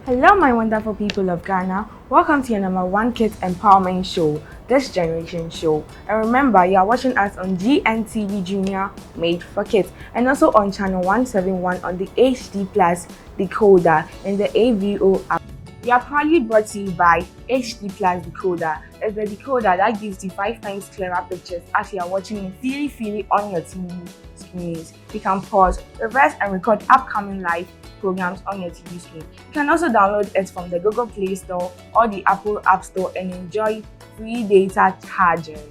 Hello, my wonderful people of Ghana. Welcome to your number one kids empowerment show, This Generation Show. And remember, you are watching us on GNTV Junior Made for Kids and also on channel 171 on the HD Plus decoder in the AVO app. We are proudly brought to you by HD Plus Decoder. It's the decoder that gives you 5 times clearer pictures as you are watching it freely on your TV screens. You can pause, reverse, and record upcoming live programs on your TV screen. You can also download it from the Google Play Store or the Apple App Store and enjoy free data charges.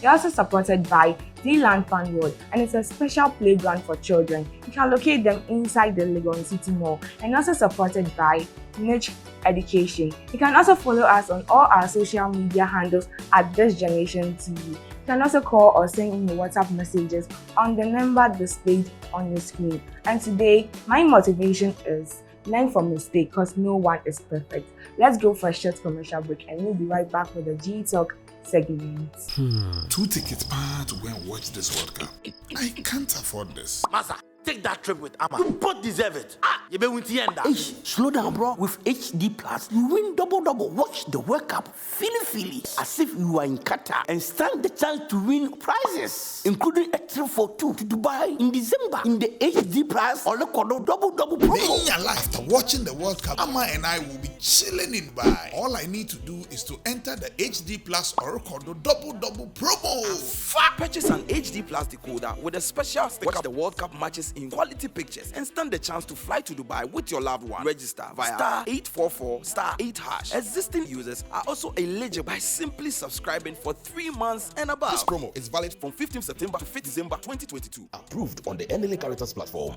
You're also supported by Zealand Fun World, and it's a special playground for children. You can locate them inside the Legon City Mall, and also supported by Niche Education. You can also follow us on all our social media handles at This Generation TV. You can also call or send in your WhatsApp messages on the number displayed on your screen. And today, my motivation is learn from mistake because no one is perfect. Let's go for a short commercial break and we'll be right back with the G Talk segment. 2 tickets to go and watch this World Cup. I can't afford this. Masa, take that trip with Amma. You both deserve it. You be with the end. Slow down, bro. With HD Plus, you win double. Watch the World Cup feely, as if you are in Qatar, and stand the chance to win prizes, including a trip for 2 to Dubai in December in the HD Plus or the double promo. In your life, after watching the World Cup, Amma and I will be chilling in Dubai. All I need to do is to enter the HD Plus or double promo. Purchase an HD Plus decoder with a special sticker. Watch the World Cup matches in quality pictures and stand the chance to fly to Dubai with your loved one. Register via *844*8#. Existing users are also eligible by simply subscribing for 3 months and above. This promo is valid from 15th September to 5th December 2022. Approved on the NLA Characters platform.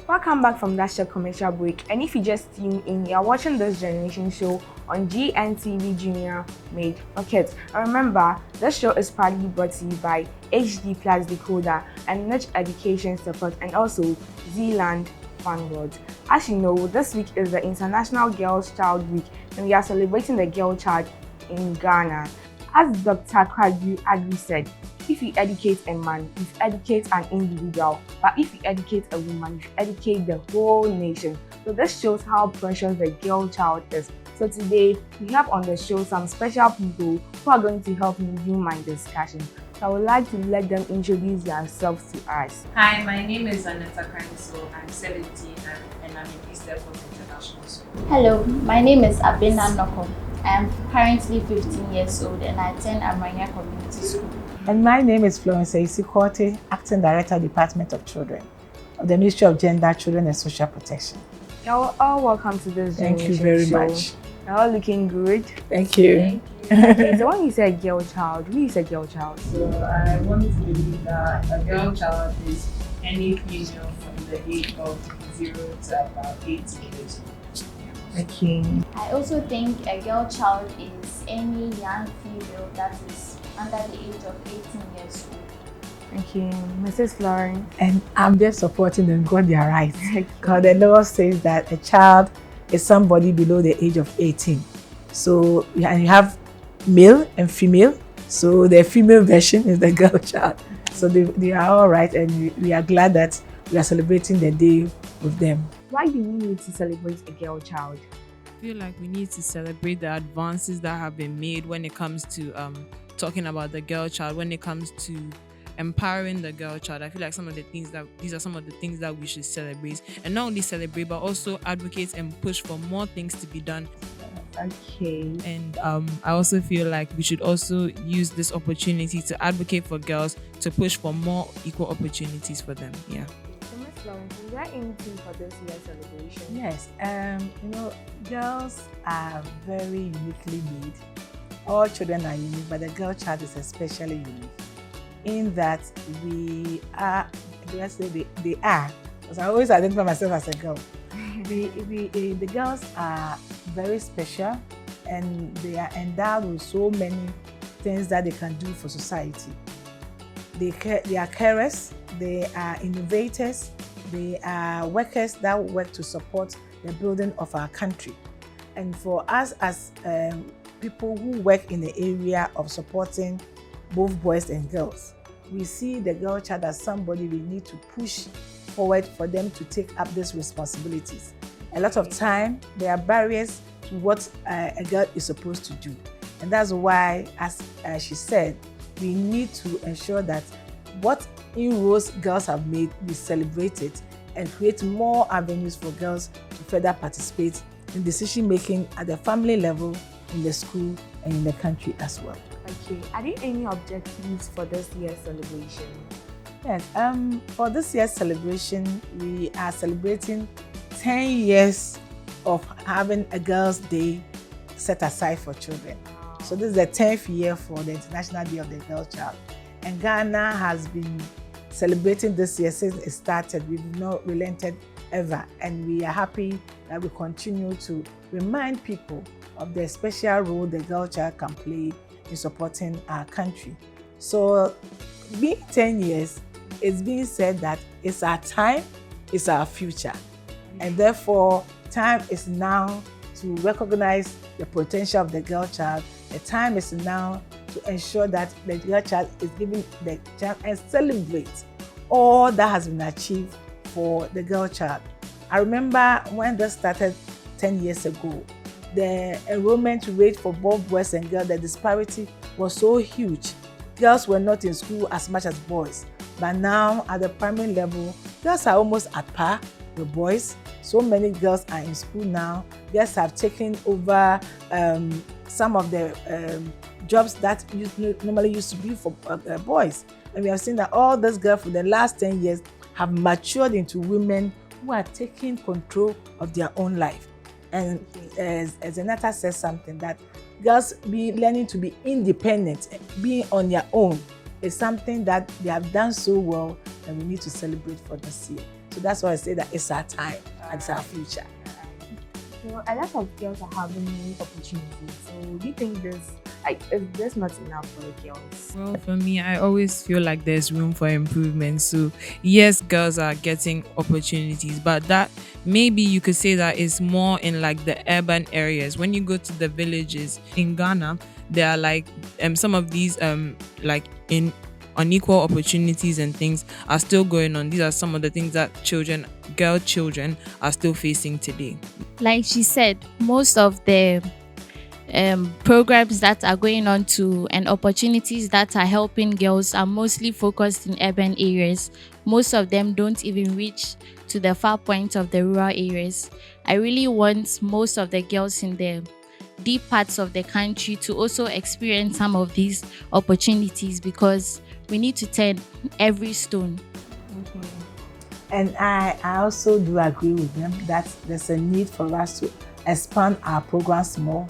Welcome back from that short commercial break, and if you just tuned in, you're watching This Generation Show on GNTV Junior Made for Kids. And remember, this show is proudly brought to you by HD Plus Decoder and Niche Education Support and also Zealand Fun World. As you know, this week is the International Girls Child Week and we are celebrating the girl child in Ghana. As Dr. Kwadu Agri said, if you educate a man, you educate an individual. But if you educate a woman, you educate the whole nation. So this shows how precious the girl child is. So today, we have on the show some special people who are going to help me do my discussion. So I would like to let them introduce themselves to us. Hi, my name is Vanessa Otu. I'm 17 and I'm in East Airport International School. Hello, my name is Abena Noko. I am currently 15 years old and I attend Amranya Community School. And my name is Florence Ayisi Quartey, Acting Director, Department of Children of the Ministry of Gender, Children and Social Protection. You're all welcome to this Thank you generation very show. much. You're all looking good. Thank you. Okay, so when you say girl child, who is a girl child? So I want to believe that a girl child is any female from the age of 0 to about 18 years old. Okay. I also think a girl child is any young female that is under the age of 18 years old. Okay, Mrs. Florence. And I'm just supporting them because they are right. Because the law says that a child is somebody below the age of 18. So, and you have male and female. So the female version is the girl child. So they are all right, and we are glad that we are celebrating the day with them. Why do we need to celebrate a girl child? I feel like we need to celebrate the advances that have been made when it comes to talking about the girl child, when it comes to empowering the girl child. I feel like these are some of the things that we should celebrate, and not only celebrate but also advocate and push for more things to be done. Okay. And I also feel like we should also use this opportunity to advocate for girls, to push for more equal opportunities for them. Yeah. So Ms. Florence, is there anything for this year's celebration? Yes, girls are very uniquely made. All children are unique, but the girl child is especially unique in that we are, they are, because I always identify myself as a girl. The girls are very special and they are endowed with so many things that they can do for society. They are carers, they are innovators, they are workers that work to support the building of our country. And for us as people who work in the area of supporting both boys and girls, we see the girl child as somebody we need to push forward for them to take up these responsibilities. A lot of time, there are barriers to what a girl is supposed to do. And that's why, as she said, we need to ensure that what inroads girls have made, we celebrate it and create more avenues for girls to further participate in decision making at the family level, in the school, and in the country as well. Okay, are there any objectives for this year's celebration? Yes, for this year's celebration, we are celebrating 10 years of having a Girls' Day set aside for children. So this is the 10th year for the International Day of the Girl Child. And Ghana has been celebrating this year since it started. We've not relented ever. And we are happy that we continue to remind people of the special role the girl child can play in supporting our country. So being 10 years, it's being said that it's our time, it's our future. And therefore, time is now to recognize the potential of the girl child. The time is now to ensure that the girl child is given the chance and celebrate all that has been achieved for the girl child. I remember when this started 10 years ago, the enrollment rate for both boys and girls, the disparity was so huge. Girls were not in school as much as boys. But now at the primary level, girls are almost at par with boys. So many girls are in school now. Girls have taken over some of the jobs that normally used to be for boys. And we have seen that all these girls for the last 10 years have matured into women who are taking control of their own life. And as Anata says something, that girls be learning to be independent, being on their own, is something that they have done so well, and we need to celebrate for this year. So that's why I say that it's our time and it's our future. So a lot of girls are having new opportunities. So do you think is this not enough for the girls? Well, for me, I always feel like there's room for improvement. So yes, girls are getting opportunities, but that maybe you could say that it's more in like the urban areas. When you go to the villages in Ghana, there are like some of these like in unequal opportunities and things are still going on. These are some of the things that girl children are still facing today. Like she said, most of the programs that are going on to and opportunities that are helping girls are mostly focused in urban areas. Most of them don't even reach to the far point of the rural areas. I really want most of the girls in the deep parts of the country to also experience some of these opportunities, because we need to turn every stone. Okay. And I also do agree with them that there's a need for us to expand our programs more,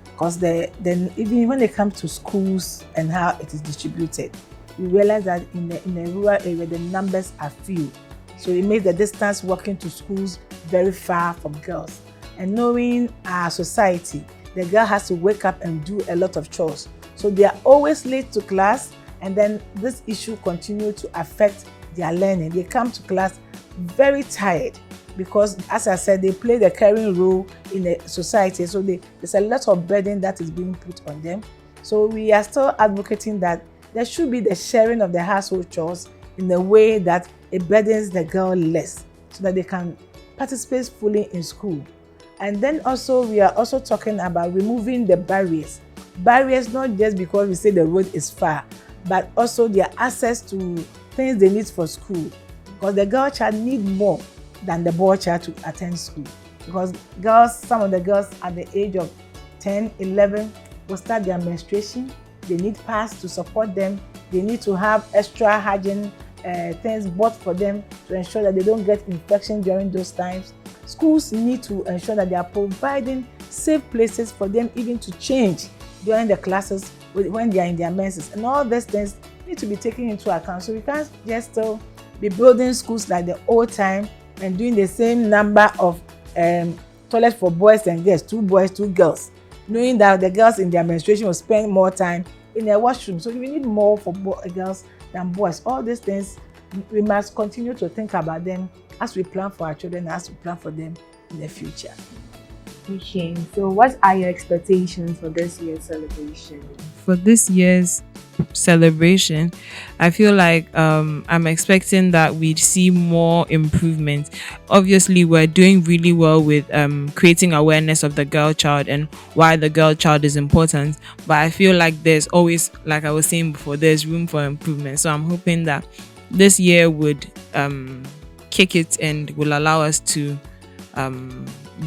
because then even when it comes to schools and how it is distributed, we realize that in the rural area the numbers are few, so it makes the distance walking to schools very far from girls. And knowing our society, the girl has to wake up and do a lot of chores, so they are always late to class, and then this issue continues to affect their learning. They come to class very tired because, as I said, they play the caring role in the society, so there's a lot of burden that is being put on them. So we are still advocating that there should be the sharing of the household chores in a way that it burdens the girl less, so that they can participate fully in school. And then also we are also talking about removing the barriers. Barriers not just because we say the road is far, but also their access to things they need for school. Because the girl child need more than the boy child to attend school. Because some of the girls at the age of 10, 11 will start their menstruation. They need pads to support them. They need to have extra hygiene things bought for them to ensure that they don't get infection during those times. Schools need to ensure that they are providing safe places for them even to change during the classes when they are in their menses. And all these things need to be taken into account. So we can't just still be building schools like the old time and doing the same number of toilets for boys and girls, 2 boys, 2 girls, knowing that the girls in their menstruation will spend more time in their washroom. So we need more for girls than boys. All these things, we must continue to think about them as we plan for our children, as we plan for them in the future. Okay, so what are your expectations for this year's celebration? For this year's celebration, I feel like I'm expecting that we'd see more improvement. Obviously, we're doing really well with creating awareness of the girl child and why the girl child is important. But I feel like there's always, like I was saying before, there's room for improvement. So I'm hoping that this year would kick it and will allow us to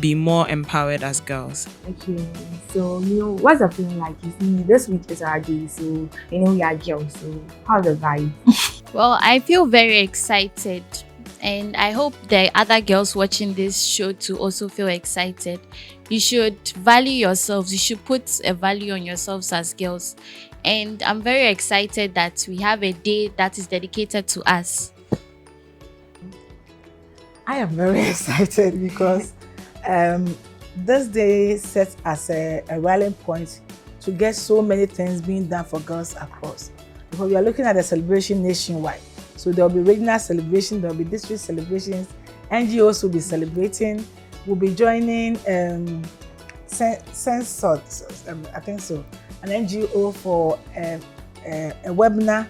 be more empowered as girls. Okay, so what's the feeling like? You see, this week is our day, so we are girls, so how's the vibe? Well, I feel very excited, and I hope the other girls watching this show to also feel excited. You should value yourselves. You should put a value on yourselves as girls. And I'm very excited that we have a day that is dedicated to us. I am very excited because this day sets as a rallying point to get so many things being done for girls across. Because we are looking at the celebration nationwide. So there will be regional celebrations, there will be district celebrations, NGOs will be celebrating, we'll be joining Census, I think so, an NGO for a webinar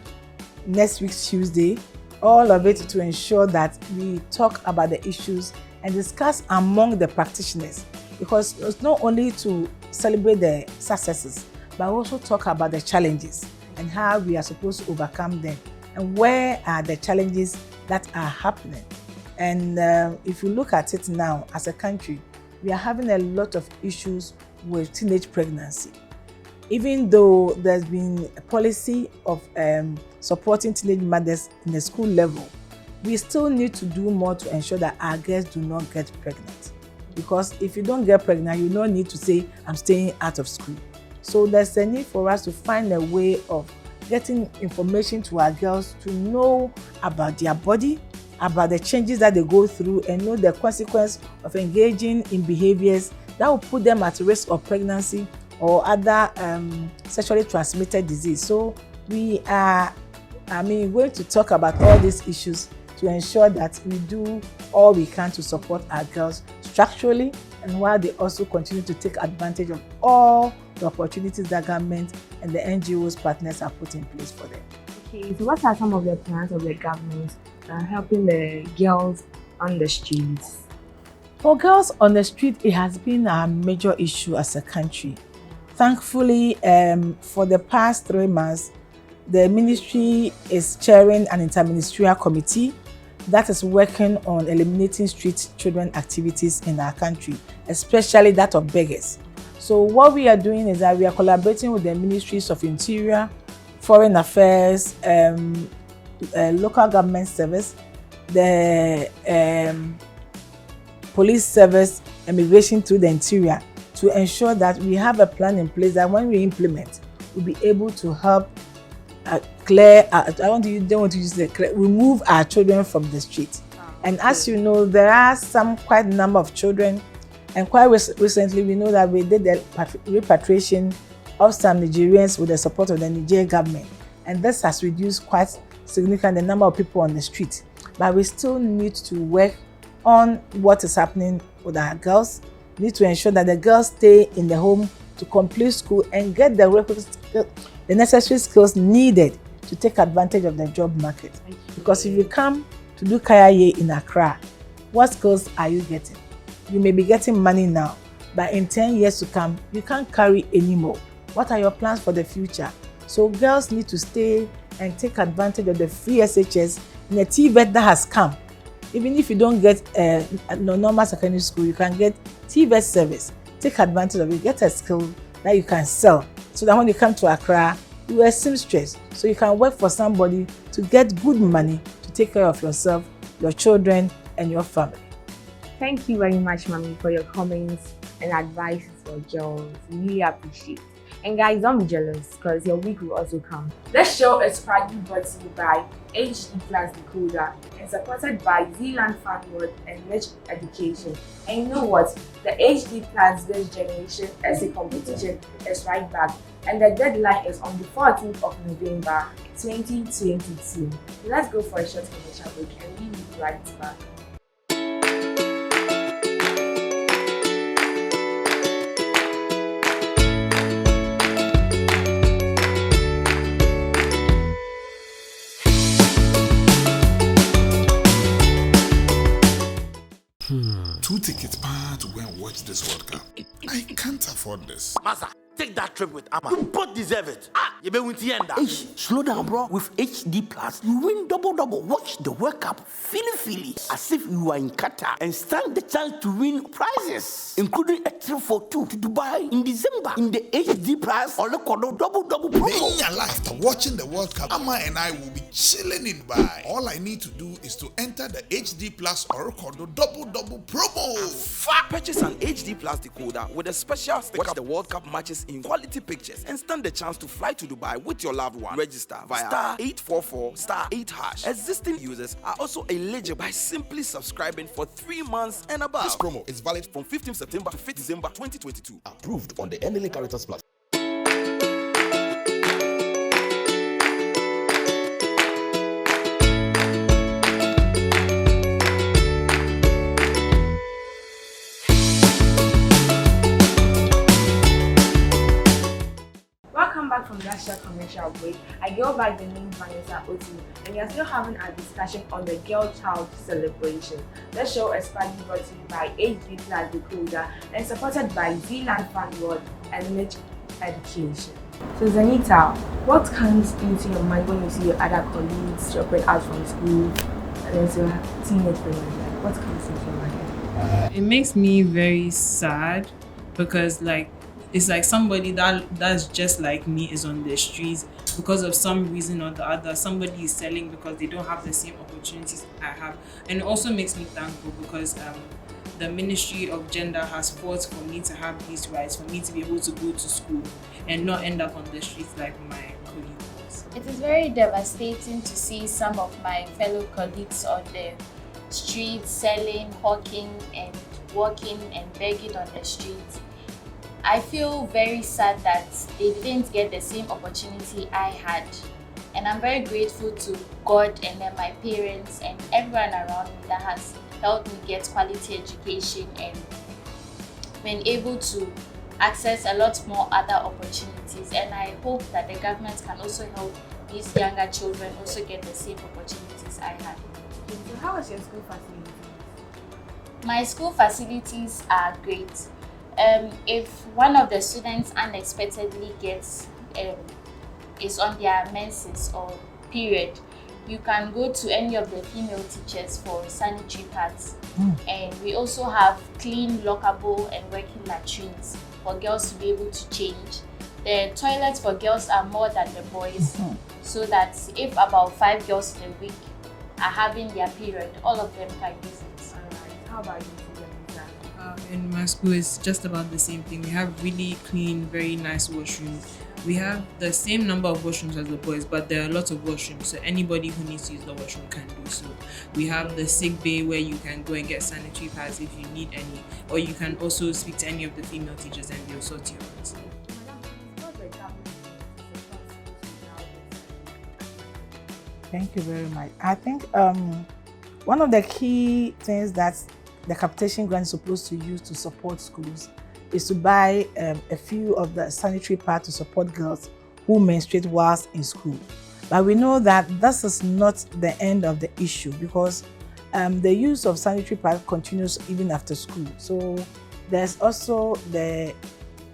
next week Tuesday. All of it to ensure that we talk about the issues and discuss among the practitioners, because it's not only to celebrate the successes, but also talk about the challenges and how we are supposed to overcome them and where are the challenges that are happening. And if you look at it now as a country, we are having a lot of issues with teenage pregnancy. Even though there's been a policy of supporting teenage mothers in the school level, we still need to do more to ensure that our girls do not get pregnant. Because if you don't get pregnant, you don't need to say, I'm staying out of school. So there's a need for us to find a way of getting information to our girls to know about their body, about the changes that they go through, and know the consequence of engaging in behaviors that will put them at risk of pregnancy or other sexually transmitted disease. So we are, going to talk about all these issues to ensure that we do all we can to support our girls structurally, and while they also continue to take advantage of all the opportunities that government and the NGOs partners have put in place for them. Okay, so what are some of the plans of the government helping the girls on the streets? For girls on the street, it has been a major issue as a country. Thankfully, for the past 3 months, the ministry is chairing an interministerial committee that is working on eliminating street children activities in our country, especially that of beggars. So what we are doing is that we are collaborating with the ministries of Interior, Foreign Affairs, local government service, the police service, immigration through the interior, to ensure that we have a plan in place that when we implement, we'll be able to help remove our children from the street. And as you know, there are quite a number of children, and quite recently we know that we did the repatriation of some Nigerians with the support of the Nigerian government, and this has reduced quite significantly the number of people on the street. But we still need to work on what is happening with our girls. We need to ensure that the girls stay in the home to complete school and get the necessary skills needed to take advantage of the job market. Because if you come to do Kayaye in Accra, what skills are you getting? You may be getting money now, but in 10 years to come, you can't carry anymore. What are your plans for the future? So girls need to stay and take advantage of the free SHS and the TVET that has come. Even if you don't get a normal secondary school, you can get TVET service. Take advantage of it, get a skill that you can sell, so that when you come to Accra, you are seamstress, so you can work for somebody to get good money to take care of yourself, your children, and your family. Thank you very much, Mommy, for your comments and advice for girls. Really appreciate it. And guys, don't be jealous, because your week will also come. This show is proudly brought to you by HD Plus Decoder and supported by Zealand Farmwood and Rich Education. And you know what? The HD Plus This Generation essay competition is right back, and the deadline is on the 14th of November 2022. So let's go for a short commercial break and we will be right back. to go and watch this World Cup. I can't afford this. Masa, take that trip with Amma. You both deserve it. You be with the end. Slow down, bro. With HD Plus, you win double. Watch the World Cup feely as if you are in Qatar and stand the chance to win prizes, including a trip for two to Dubai in December in the HD Plus or the double promo. After watching the World Cup, Amma and I will be chilling in Dubai. All I need to do is to enter the HD Plus or double promo. Purchase an HD Plus decoder with a special sticker. Watch the World Cup matches in quality pictures and stand the chance to fly to Dubai with your loved one. Register via *844 *8#. Existing users are also eligible by simply subscribing for 3 months and above. This promo is valid from 15th September to 5th December 2022. Approved on the NLA Characters Plus. Welcome back from that short commercial break. I go by the name Vanessa Otu, and we are still having a discussion on the Girl Child celebration. The show is partly brought to you by HD Plus Decoder and supported by Zealand Fund World and Village Education. So Zanita, what comes into your mind when you see your other colleagues dropping out from school and then your teenage friends? What comes into your mind? It makes me very sad because it's like somebody that's just like me is on the streets because of some reason or the other. Somebody is selling because they don't have the same opportunities I have. And it also makes me thankful because the Ministry of Gender has fought for me to have these rights, for me to be able to go to school and not end up on the streets like my colleagues. It is very devastating to see some of my fellow colleagues on the streets selling, hawking and walking and begging on the streets. I feel very sad that they didn't get the same opportunity I had. And I'm very grateful to God and then my parents and everyone around me that has helped me get quality education and been able to access a lot more other opportunities. And I hope that the government can also help these younger children also get the same opportunities I had. So how was your school facilities? My school facilities are great. If one of the students unexpectedly is on their menses or period, you can go to any of the female teachers for sanitary pads. And we also have clean, lockable and working latrines for girls to be able to change. The toilets for girls are more than the boys, so that if about 5 girls in a week are having their period, all of them can use it. Alright, how about you? In my school, it's just about the same thing. We have really clean, very nice washrooms. We have the same number of washrooms as the boys, but there are lots of washrooms, so anybody who needs to use the washroom can do so. We have the sick bay where you can go and get sanitary pads if you need any, or you can also speak to any of the female teachers and they'll sort you out. Thank you very much. I think one of the key things that the capitation grant is supposed to use to support schools is to buy a few of the sanitary pads to support girls who menstruate whilst in school. But we know that this is not the end of the issue because the use of sanitary pads continues even after school. So there's also the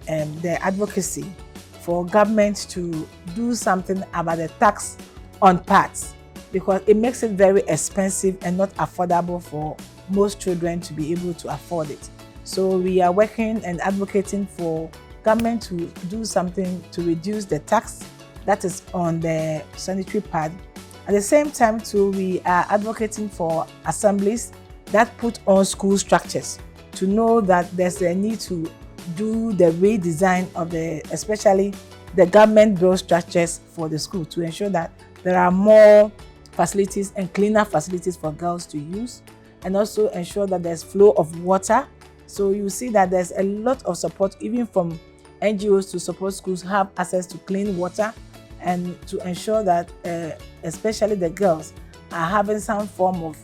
advocacy for government to do something about the tax on pads because it makes it very expensive and not affordable for most children to be able to afford it. So we are working and advocating for government to do something to reduce the tax that is on the sanitary pad. At the same time too, we are advocating for assemblies that put on school structures to know that there's a need to do the redesign of especially the government built structures for the school to ensure that there are more facilities and cleaner facilities for girls to use, and also ensure that there's flow of water. So you see that there's a lot of support even from NGOs to support schools have access to clean water and to ensure that especially the girls are having some form of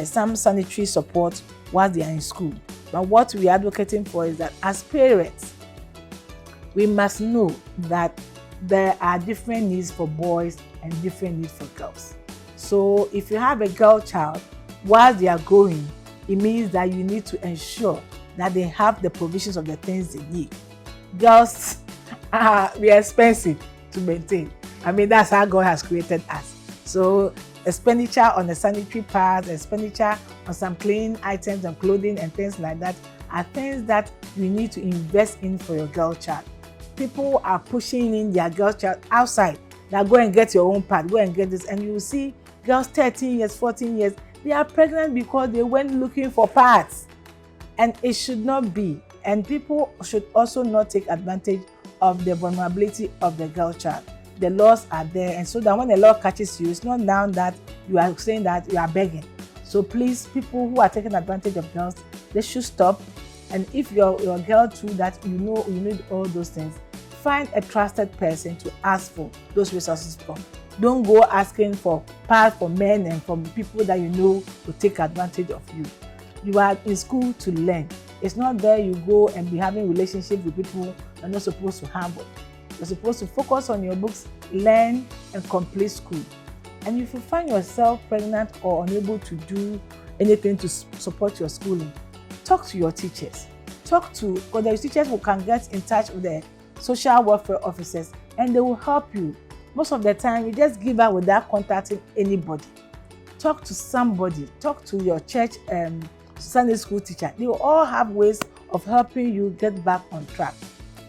some sanitary support while they are in school. But what we are advocating for is that as parents, we must know that there are different needs for boys and different needs for girls. So if you have a girl child, while they are growing, it means that you need to ensure that they have the provisions of the things they need. Girls we are expensive to maintain. I mean, that's how God has created us. So expenditure on the sanitary pads, expenditure on some cleaning items and clothing and things like that are things that you need to invest in for your girl child. People are pushing in their girl child outside. Now go and get your own pad, go and get this, and you will see girls 13 years, 14 years, they are pregnant because they went looking for pads. And it should not be. And people should also not take advantage of the vulnerability of the girl child. The laws are there, and so that when the law catches you, it's not now that you are saying that you are begging. So please, people who are taking advantage of girls, they should stop. And if you're a girl too, that you know you need all those things, find a trusted person to ask for those resources from. Don't go asking for pads for men and from people that you know will take advantage of you. You are in school to learn. It's not there you go and be having relationships with people you're not supposed to have. You're supposed to focus on your books, learn and complete school. And if you find yourself pregnant or unable to do anything to support your schooling, talk to your teachers. Because there are teachers who can get in touch with the social welfare officers and they will help you. Most of the time, you just give out without contacting anybody. Talk to somebody. Talk to your church Sunday school teacher. They will all have ways of helping you get back on track.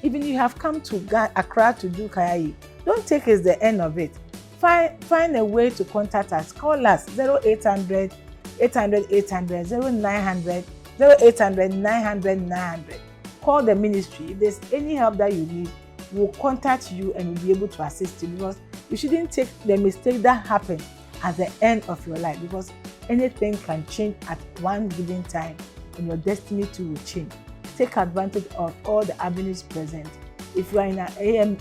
Even if you have come to Accra to do Kayayi, don't take it as the end of it. Find a way to contact us. Call us 0800 800 800 0900 0800 900 900. Call the ministry. If there's any help that you need, we'll contact you and we'll be able to assist you, because you shouldn't take the mistake that happened at the end of your life, because anything can change at one given time and your destiny too will change. Take advantage of all the avenues present. If you are in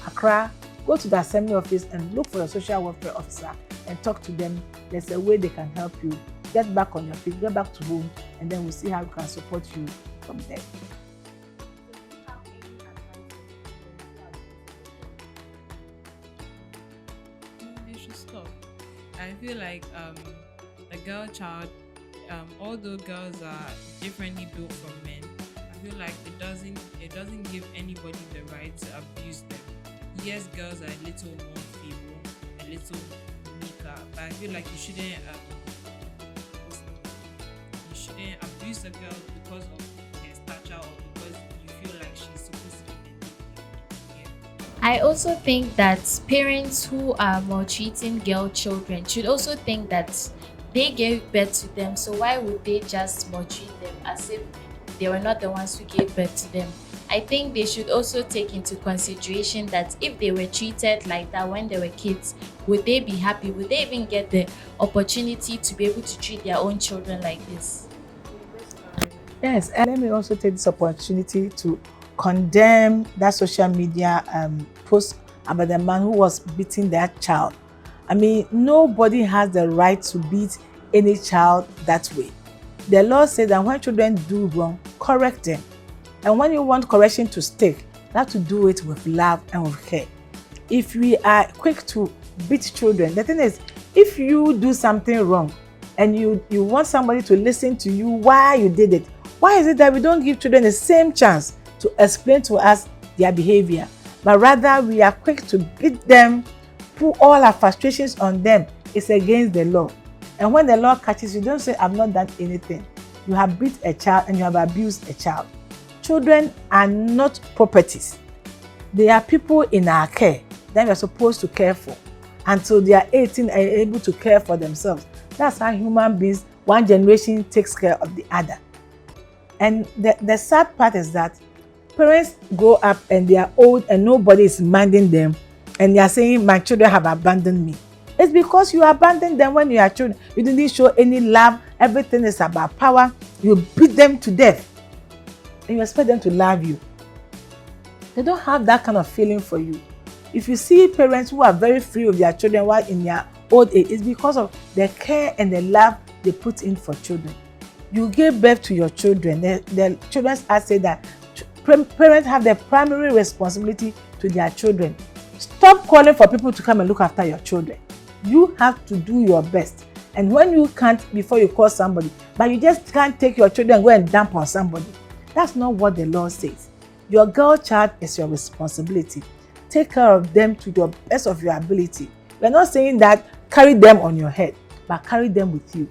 Accra, go to the assembly office and look for a social welfare officer and talk to them. There's a way they can help you get back on your feet, get back to home, and then we'll see how we can support you from there. They should stop. I feel like a girl child, although girls are differently built from men, I feel like it doesn't give anybody the right to abuse them. Yes, girls are a little more feeble, a little weaker, but I feel like you shouldn't abuse a girl because of her stature or because you feel like she's supposed to be the leader. I also think that parents who are maltreating girl children should also think that they gave birth to them, so why would they just maltreat them as if they were not the ones who gave birth to them? I think they should also take into consideration that if they were treated like that when they were kids, would they be happy? Would they even get the opportunity to be able to treat their own children like this? Yes, and let me also take this opportunity to condemn that social media post about the man who was beating that child. I mean, nobody has the right to beat any child that way. The law says that when children do wrong, correct them. And when you want correction to stick, you have to do it with love and with care. If we are quick to beat children, the thing is, if you do something wrong and you want somebody to listen to you why you did it, why is it that we don't give children the same chance to explain to us their behavior, but rather we are quick to beat them, put all our frustrations on them? It's against the law. And when the law catches you, don't say, I've not done anything. You have beat a child and you have abused a child. Children are not properties. They are people in our care that we are supposed to care for until they are 18 and able to care for themselves. That's how human beings, one generation takes care of the other. And the sad part is that parents grow up and they are old and nobody is minding them, and they are saying, my children have abandoned me. It's because you abandoned them when you are children. You didn't show any love. Everything is about power. You beat them to death and you expect them to love you. They don't have that kind of feeling for you. If you see parents who are very free with their children while in their old age, it's because of the care and the love they put in for children. You give birth to your children. The children's act say that parents have the primary responsibility to their children. Stop calling for people to come and look after your children. You have to do your best. And when you can't, before you call somebody, but you just can't take your children and go and dump on somebody. That's not what the law says. Your girl child is your responsibility. Take care of them to the best of your ability. We're not saying that carry them on your head, but carry them with you.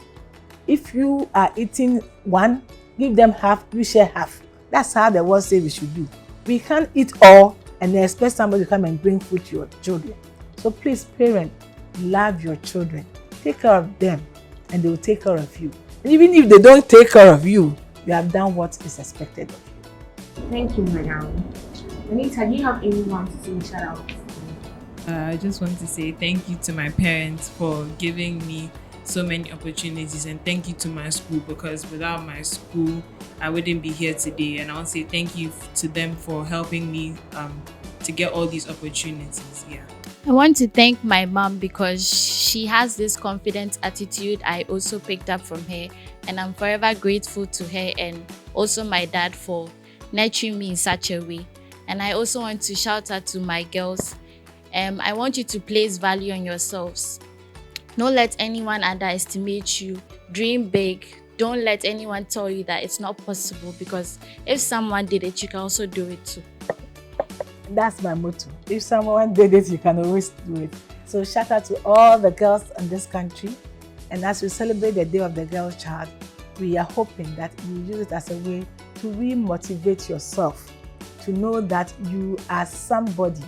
If you are eating one, give them half, you share half. That's how the world says we should do. We can't eat all and then expect somebody to come and bring food to your children. So please, parents, love your children. Take care of them and they will take care of you. And even if they don't take care of you, you have done what is expected of you. Thank you, madam. Anita, do you have anyone to say shout out? I just want to say thank you to my parents for giving me so many opportunities, and thank you to my school, because without my school I wouldn't be here today. And I want to say thank you to them for helping me to get all these opportunities. Yeah. I want to thank my mom because she has this confident attitude I also picked up from her, and I'm forever grateful to her, and also my dad for nurturing me in such a way. And I also want to shout out to my girls. I want you to place value on yourselves. Don't let anyone underestimate you. Dream big. Don't let anyone tell you that it's not possible, because if someone did it, you can also do it too. That's my motto. If someone did it, you can always do it. So shout out to all the girls in this country. And as we celebrate the Day of the Girl Child, we are hoping that you use it as a way to re-motivate yourself, to know that you are somebody.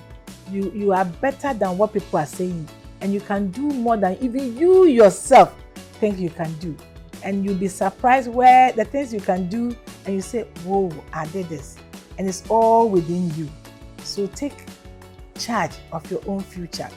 You are better than what people are saying, and you can do more than even you yourself think you can do. And you'll be surprised where the things you can do and you say, whoa, I did this. And it's all within you. So take charge of your own future.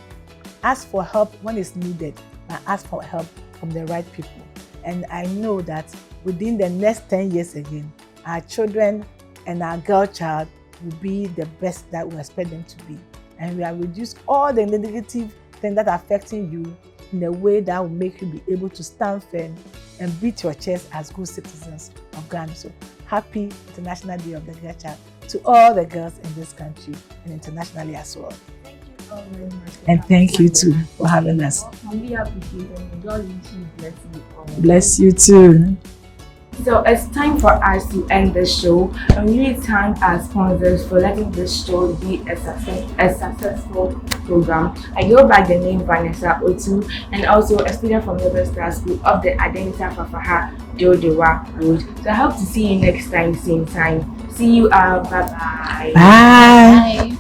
Ask for help when it's needed, and ask for help from the right people. And I know that within the next 10 years again, our children and our girl child will be the best that we expect them to be. And we have reduced all the negative things that are affecting you in a way that will make you be able to stand firm and beat your chest as good citizens of Ghana. So happy International Day of the Girl Child to all the girls in this country and internationally as well. Thank you all very much. And thank you too for having us. We appreciate it, and God richly bless you all. Bless you too. So it's time for us to end the show, and we really thank our sponsors for letting this show be a successful program. I go by the name Vanessa Otu, and also a student from the Star School of the Adenisa Fafaha Dodewa Road. So I hope to see you next time, same time. See you. Bye-bye. Bye.